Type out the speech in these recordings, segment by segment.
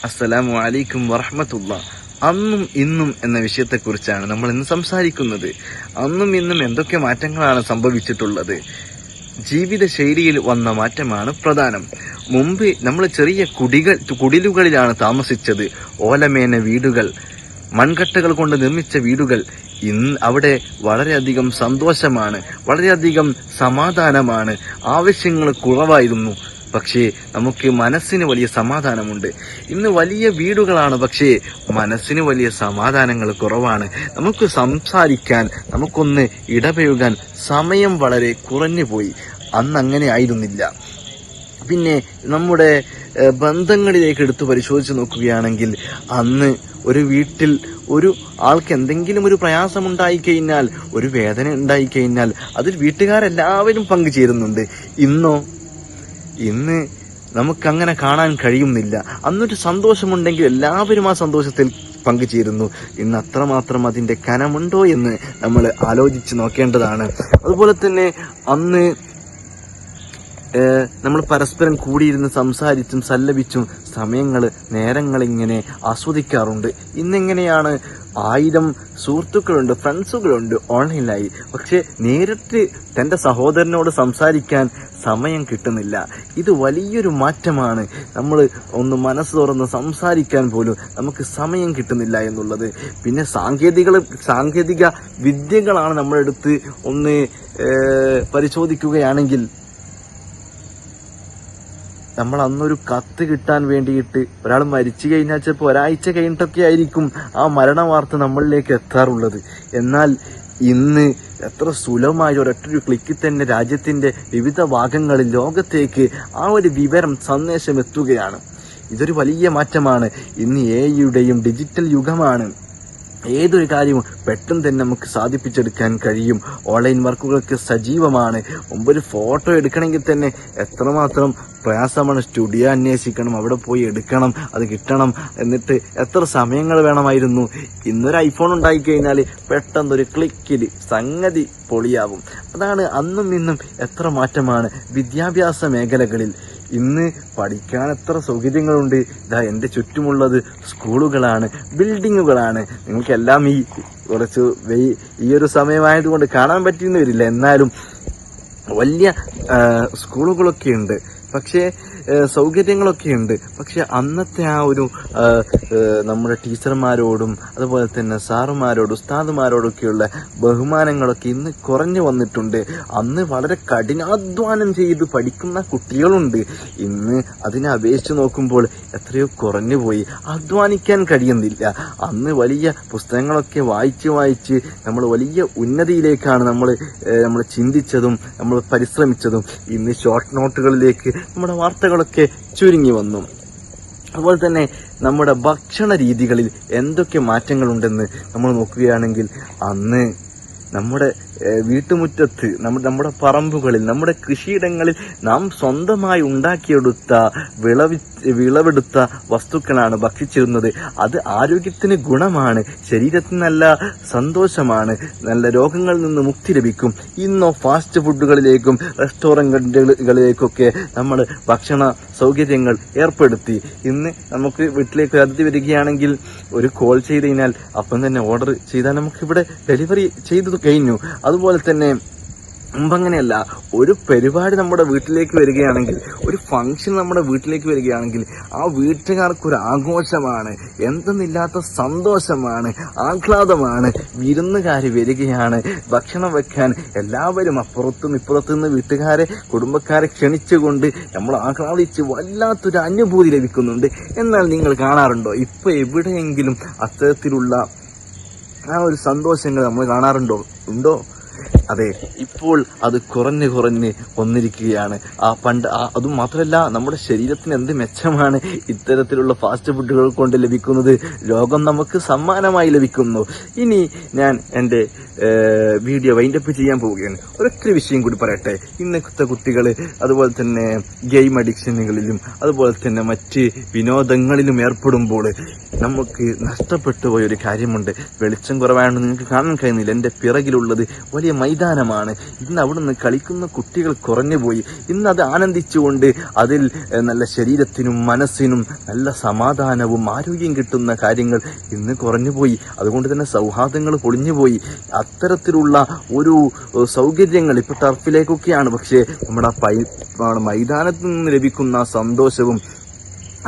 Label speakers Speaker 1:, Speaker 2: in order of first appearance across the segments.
Speaker 1: അസ്സലാമു അലൈക്കും വറഹ്മത്തുള്ളാഹി. അന്നും ഇന്നും എന്ന വിഷയത്തെക്കുറിച്ചാണ് നമ്മൾ ഇന്ന് സംസാരിക്കുന്നത്. അന്നും ഇന്നും എന്തൊക്കെ മാറ്റങ്ങളാണ് സംഭവിച്ചിട്ടുള്ളത്? ജീവിത ശൈലിയിൽ വന്ന മാറ്റമാണ് പ്രധാനം. മുമ്പ് നമ്മൾ ചെറിയ കുടിലുകളിലാണ് താമസിച്ചത്. ഓലമേന വീടുകൾ, മൺകട്ടകൾ കൊണ്ട് നിർമ്മിച്ച വീടുകൾ. ഇന്ന് അവിടെ വളരെയധികം സന്തോഷമാണ്, വളരെയധികം സമാധാനമാണ്. ആവശ്യങ്ങൾ കുറവായിരുന്നു, പക്ഷേ നമുക്ക് മനസ്സിന് വലിയ സമാധാനമുണ്ട്. ഇന്ന് വലിയ വീടുകളാണ്, പക്ഷേ മനസ്സിന് വലിയ സമാധാനങ്ങൾ കുറവാണ്. നമുക്ക് സംസാരിക്കാൻ, നമുക്കൊന്ന് ഇടപഴകാൻ സമയം വളരെ കുറഞ്ഞു പോയി. അന്ന് അങ്ങനെ ആയിരുന്നില്ല. പിന്നെ നമ്മുടെ ബന്ധങ്ങളിലേക്ക് എടുത്തു പരിശോധിച്ച് നോക്കുകയാണെങ്കിൽ, അന്ന് ഒരു വീട്ടിൽ ഒരു ആൾക്ക് എന്തെങ്കിലും ഒരു പ്രയാസമുണ്ടായിക്കഴിഞ്ഞാൽ, ഒരു വേദന ഉണ്ടായിക്കഴിഞ്ഞാൽ അതിൽ വീട്ടുകാരെല്ലാവരും പങ്കുചേരുന്നുണ്ട്. ഇന്ന് നമുക്കങ്ങനെ കാണാൻ കഴിയുന്നില്ല. അന്നൊരു സന്തോഷമുണ്ടെങ്കിൽ എല്ലാവരും ആ സന്തോഷത്തിൽ പങ്കുചേരുന്നു. ഇന്ന് അത്രമാത്രം അതിന്റെ കനമുണ്ടോ എന്ന് നമ്മൾ ആലോചിച്ച് നോക്കേണ്ടതാണ്. അതുപോലെ തന്നെ അന്ന് നമ്മൾ പരസ്പരം കൂടിയിരുന്ന് സംസാരിച്ചും സല്ലപിച്ചും നേരങ്ങൾ ഇങ്ങനെ ആസ്വദിക്കാറുണ്ട്. ഇന്നെങ്ങനെയാണ്? 1000 സുഹൃത്തുക്കളുണ്ട്, ഫ്രണ്ട്സുകളുണ്ട് ഓൺലൈനായി. പക്ഷെ നേരിട്ട് തന്റെ സഹോദരനോട് സംസാരിക്കാൻ സമയം കിട്ടുന്നില്ല. ഇത് വലിയൊരു മാറ്റമാണ്. നമ്മൾ ഒന്ന് മനസ്സ് തുറന്ന് സംസാരിക്കാൻ പോലും നമുക്ക് സമയം കിട്ടുന്നില്ല എന്നുള്ളത്. പിന്നെ സാങ്കേതിക വിദ്യകളാണ് നമ്മളെടുത്ത് ഒന്ന് പരിശോധിക്കുകയാണെങ്കിൽ, നമ്മൾ അന്നൊരു കത്ത് കിട്ടാൻ വേണ്ടിയിട്ട് ഒരാൾ മരിച്ചു കഴിഞ്ഞാൽ ചിലപ്പോൾ ഒരാഴ്ച കഴിഞ്ഞിട്ടൊക്കെ ആയിരിക്കും ആ മരണ വാർത്ത നമ്മളിലേക്ക് എത്താറുള്ളത്. എന്നാൽ ഇന്ന് എത്ര സുലഭമായ ഒരൊറ്റൊരു ക്ലിക്കിൽ തന്നെ രാജ്യത്തിന്റെ വിവിധ ഭാഗങ്ങളിൽ ലോകത്തേക്ക് ആ ഒരു വിവരം, സന്ദേശം എത്തുകയാണ്. ഇതൊരു വലിയ മാറ്റമാണ്. ഇന്ന് AI-യുടെയും ഡിജിറ്റൽ യുഗമാണ്. ഏതൊരു കാര്യവും പെട്ടെന്ന് തന്നെ നമുക്ക് സാധിപ്പിച്ചെടുക്കാൻ കഴിയും. ഓൺലൈൻ വർക്കുകൾക്ക് സജീവമാണ്. മുമ്പൊരു ഫോട്ടോ എടുക്കണമെങ്കിൽ തന്നെ എത്രമാത്രം പ്രയാസമാണ്. സ്റ്റുഡിയോ അന്വേഷിക്കണം, അവിടെ പോയി എടുക്കണം, അത് കിട്ടണം, എന്നിട്ട് എത്ര സമയങ്ങൾ വേണമായിരുന്നു. ഇന്നൊരു ഐഫോൺ ഉണ്ടായിക്കഴിഞ്ഞാൽ പെട്ടെന്നൊരു ക്ലിക്കിൽ സംഗതി പൊളിയാവും. അതാണ് അന്നും ഇന്നും എത്ര മാറ്റമാണ്. വിദ്യാഭ്യാസ മേഖലകളിൽ ഇന്ന് പഠിക്കാൻ എത്ര സൗകര്യങ്ങളുണ്ട്. ഇതാ എൻ്റെ ചുറ്റുമുള്ളത് സ്കൂളുകളാണ്, ബിൽഡിങ്ങുകളാണ്. നിങ്ങൾക്കെല്ലാം ഈ ഒരു സമയമായതുകൊണ്ട് കാണാൻ പറ്റിയെന്ന് വരില്ല. എന്നാലും വലിയ സ്കൂളുകളൊക്കെ ഉണ്ട്, പക്ഷേ സൗകര്യങ്ങളൊക്കെ ഉണ്ട്. പക്ഷെ അന്നത്തെ ആ ഒരു നമ്മുടെ ടീച്ചർമാരോടും അതുപോലെ തന്നെ സാറുമാരോടും ഉസ്താദുമാരോടൊക്കെയുള്ള ബഹുമാനങ്ങളൊക്കെ ഇന്ന് കുറഞ്ഞു വന്നിട്ടുണ്ട്. അന്ന് വളരെ കഠിനാധ്വാനം ചെയ്ത് പഠിക്കുന്ന കുട്ടികളുണ്ട്. ഇന്ന് അതിനെ അപേക്ഷിച്ച് നോക്കുമ്പോൾ എത്രയോ കുറഞ്ഞു പോയി. അധ്വാനിക്കാൻ കഴിയുന്നില്ല. അന്ന് വലിയ പുസ്തകങ്ങളൊക്കെ വായിച്ച് നമ്മൾ വലിയ ഉന്നതിയിലേക്കാണ് നമ്മൾ ചിന്തിച്ചതും നമ്മൾ പരിശ്രമിച്ചതും. ഇന്ന് ഷോർട്ട് നോട്ടുകളിലേക്ക് നമ്മുടെ വാർത്തകളൊക്കെ ചുരുങ്ങി വന്നു. അതുപോലെ തന്നെ നമ്മുടെ ഭക്ഷണ രീതികളിൽ എന്തൊക്കെ മാറ്റങ്ങളുണ്ടെന്ന് നമ്മൾ നോക്കുകയാണെങ്കിൽ, അന്ന് നമ്മുടെ വീട്ടുമുറ്റത്ത്, നമ്മുടെ പറമ്പുകളിൽ, നമ്മുടെ കൃഷിയിടങ്ങളിൽ നാം സ്വന്തമായി ഉണ്ടാക്കിയെടുത്ത വിളവെടുത്ത വസ്തുക്കളാണ് ഭക്ഷിച്ചിരുന്നത്. അത് ആരോഗ്യത്തിന് ഗുണമാണ്, ശരീരത്തിന് നല്ല സന്തോഷമാണ്, നല്ല രോഗങ്ങളിൽ നിന്ന് മുക്തി ലഭിക്കും. ഇന്നോ ഫാസ്റ്റ് ഫുഡുകളിലേക്കും റെസ്റ്റോറന്റുകളിലേക്കൊക്കെ നമ്മൾ ഭക്ഷണ സൗകര്യങ്ങൾ ഏർപ്പെടുത്തി. ഇന്ന് നമുക്ക് വീട്ടിലേക്ക് അതിഥി വരികയാണെങ്കിൽ ഒരു കോൾ ചെയ്ത് കഴിഞ്ഞാൽ അപ്പം തന്നെ ഓർഡർ ചെയ്താൽ നമുക്കിവിടെ ഡെലിവറി ചെയ്തു കഴിഞ്ഞു. അതുപോലെ തന്നെ മുമ്പങ്ങനെയല്ല. ഒരു പരിപാടി നമ്മുടെ വീട്ടിലേക്ക് വരികയാണെങ്കിൽ, ഒരു ഫംഗ്ഷൻ നമ്മുടെ വീട്ടിലേക്ക് വരികയാണെങ്കിൽ ആ വീട്ടുകാർക്കൊരു ആഘോഷമാണ്, എന്തെന്നില്ലാത്ത സന്തോഷമാണ്, ആഹ്ലാദമാണ്. വിരുന്നുകാര് വരികയാണ്, ഭക്ഷണം വെക്കാൻ എല്ലാവരും അപ്പുറത്തും ഇപ്പുറത്തുനിന്ന് വീട്ടുകാരെ, കുടുംബക്കാരെ ക്ഷണിച്ചുകൊണ്ട് നമ്മൾ ആഹ്ലാദിച്ച് വല്ലാത്തൊരു അനുഭൂതി ലഭിക്കുന്നുണ്ട്. എന്നാൽ നിങ്ങൾ കാണാറുണ്ടോ ഇപ്പൊ എവിടെയെങ്കിലും അത്തരത്തിലുള്ള ആ ഒരു സന്തോഷങ്ങൾ നമ്മൾ ഉണ്ടോ? അതെ, ഇപ്പോൾ അത് കുറഞ്ഞ് വന്നിരിക്കുകയാണ്. അതും മാത്രമല്ല, നമ്മുടെ ശരീരത്തിന് എന്ത് മെച്ചമാണ് ഇത്തരത്തിലുള്ള ഫാസ്റ്റ് ഫുഡുകൾ കൊണ്ട് ലഭിക്കുന്നത്. രോഗം നമുക്ക് സമ്മാനമായി ലഭിക്കുന്നു. ഇനി ഞാൻ എൻ്റെ വീഡിയോ വൈൻഡപ്പ് ചെയ്യാൻ പോവുകയാണ്. ഒരൊറ്റ വിഷയം കൂടി പറയട്ടെ. ഇന്നത്തെ കുട്ടികൾ അതുപോലെ തന്നെ ഗെയിം അഡിക്ഷനുകളിലും അതുപോലെ തന്നെ മറ്റ് വിനോദങ്ങളിലും ഏർപ്പെടുമ്പോൾ നമുക്ക് നഷ്ടപ്പെട്ടു പോയൊരു കാര്യമുണ്ട്. വെളിച്ചം കുറവായതുകൊണ്ട് നിങ്ങൾക്ക് കാണാൻ കഴിയുന്നില്ല. എൻ്റെ പിറകിലുള്ളത് വലിയ വലിയ മൈതാനമാണ്. ഇന്ന് അവിടുന്ന് കളിക്കുന്ന കുട്ടികൾ കുറഞ്ഞുപോയി. ഇന്ന് അത് ആനന്ദിച്ചുകൊണ്ട് അതിൽ നല്ല ശരീരത്തിനും മനസ്സിനും നല്ല സമാധാനവും ആരോഗ്യം കിട്ടുന്ന കാര്യങ്ങൾ ഇന്ന് കുറഞ്ഞുപോയി. അതുകൊണ്ട് തന്നെ സൗഹാർദ്ദങ്ങൾ പൊളിഞ്ഞുപോയി. അത്തരത്തിലുള്ള ഒരു സൗകര്യങ്ങൾ ഇപ്പൊ ടർഫിലേക്കൊക്കെയാണ്, പക്ഷേ നമ്മുടെ മൈതാനത്ത് നിന്ന് ലഭിക്കുന്ന സന്തോഷവും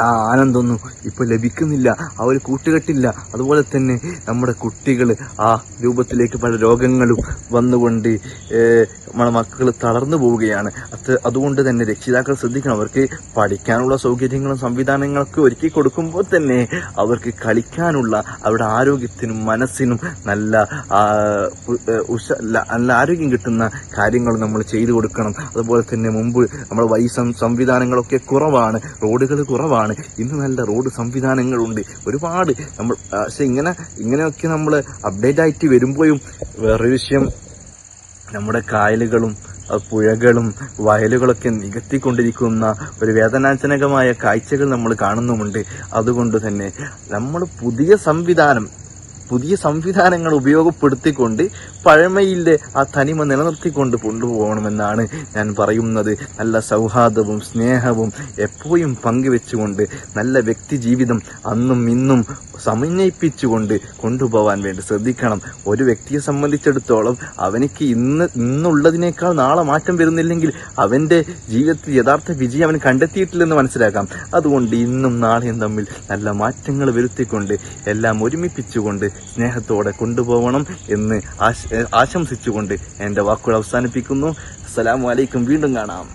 Speaker 1: ആ ആനന്ദമൊന്നും ഇപ്പൊ ലഭിക്കുന്നില്ല. ആ ഒരു കൂട്ടുകെട്ടില്ല. അതുപോലെ തന്നെ നമ്മുടെ കുട്ടികൾ ആ രൂപത്തിലേക്ക് പല രോഗങ്ങളും വന്നുകൊണ്ട് നമ്മുടെ മക്കൾ തളർന്നു പോവുകയാണ്. അതുകൊണ്ട് തന്നെ രക്ഷിതാക്കൾ ശ്രദ്ധിക്കണം. അവർക്ക് പഠിക്കാനുള്ള സൗകര്യങ്ങളും സംവിധാനങ്ങളൊക്കെ ഒരുക്കി കൊടുക്കുമ്പോൾ തന്നെ അവർക്ക് കളിക്കാനുള്ള അവരുടെ ആരോഗ്യത്തിനും മനസ്സിനും നല്ല ആരോഗ്യം കിട്ടുന്ന കാര്യങ്ങൾ നമ്മൾ ചെയ്തു കൊടുക്കണം. അതുപോലെ തന്നെ മുമ്പ് നമ്മൾ സംവിധാനങ്ങളൊക്കെ കുറവാണ്, റോഡുകൾ കുറവാണ്. ഇന്ന് നല്ല റോഡ് സംവിധാനങ്ങളുണ്ട് ഒരുപാട്. നമ്മൾ പക്ഷെ ഇങ്ങനെയൊക്കെ നമ്മൾ അപ്ഡേറ്റ് ആയിട്ട് വരുമ്പോഴും വേറൊരു വിഷയം, നമ്മുടെ കായലുകളും പുഴകളും വയലുകളൊക്കെ നികത്തിക്കൊണ്ടിരിക്കുന്ന ഒരു വേദനാജനകമായ കാഴ്ചകൾ നമ്മൾ കാണുന്നുമുണ്ട്. അതുകൊണ്ട് തന്നെ നമ്മൾ പുതിയ സംവിധാനങ്ങൾ ഉപയോഗപ്പെടുത്തിക്കൊണ്ട് പഴമയിലെ ആ തനിമ നിലനിർത്തിക്കൊണ്ട് കൊണ്ടുപോകണമെന്നാണ് ഞാൻ പറയുന്നത്. നല്ല സൗഹാർദ്ദവും സ്നേഹവും എപ്പോഴും പങ്കുവെച്ചുകൊണ്ട് നല്ല വ്യക്തി ജീവിതം അന്നും ഇന്നും സമന്വയിപ്പിച്ചുകൊണ്ട് കൊണ്ടുപോകാൻ വേണ്ടി ശ്രദ്ധിക്കണം. ഒരു വ്യക്തിയെ സംബന്ധിച്ചിടത്തോളം അവനിക്ക് ഇന്നുള്ളതിനേക്കാൾ നാളെ മാറ്റം വരുന്നില്ലെങ്കിൽ അവന്റെ ജീവിതത്തിൽ യഥാർത്ഥ വിജയം അവൻ കണ്ടെത്തിയിട്ടില്ലെന്ന് മനസ്സിലാക്കാം. അതുകൊണ്ട് ഇന്നും നാളെയും തമ്മിൽ നല്ല മാറ്റങ്ങൾ വരുത്തിക്കൊണ്ട് എല്ലാം ഒരുമിപ്പിച്ചുകൊണ്ട് സ്നേഹത്തോടെ കൊണ്ടുപോകണം എന്ന് ആശംസിച്ചുകൊണ്ട് എൻ്റെ വാക്കുകൾ അവസാനിപ്പിക്കുന്നു. അസ്സലാമു അലൈക്കും. വീണ്ടും കാണാം.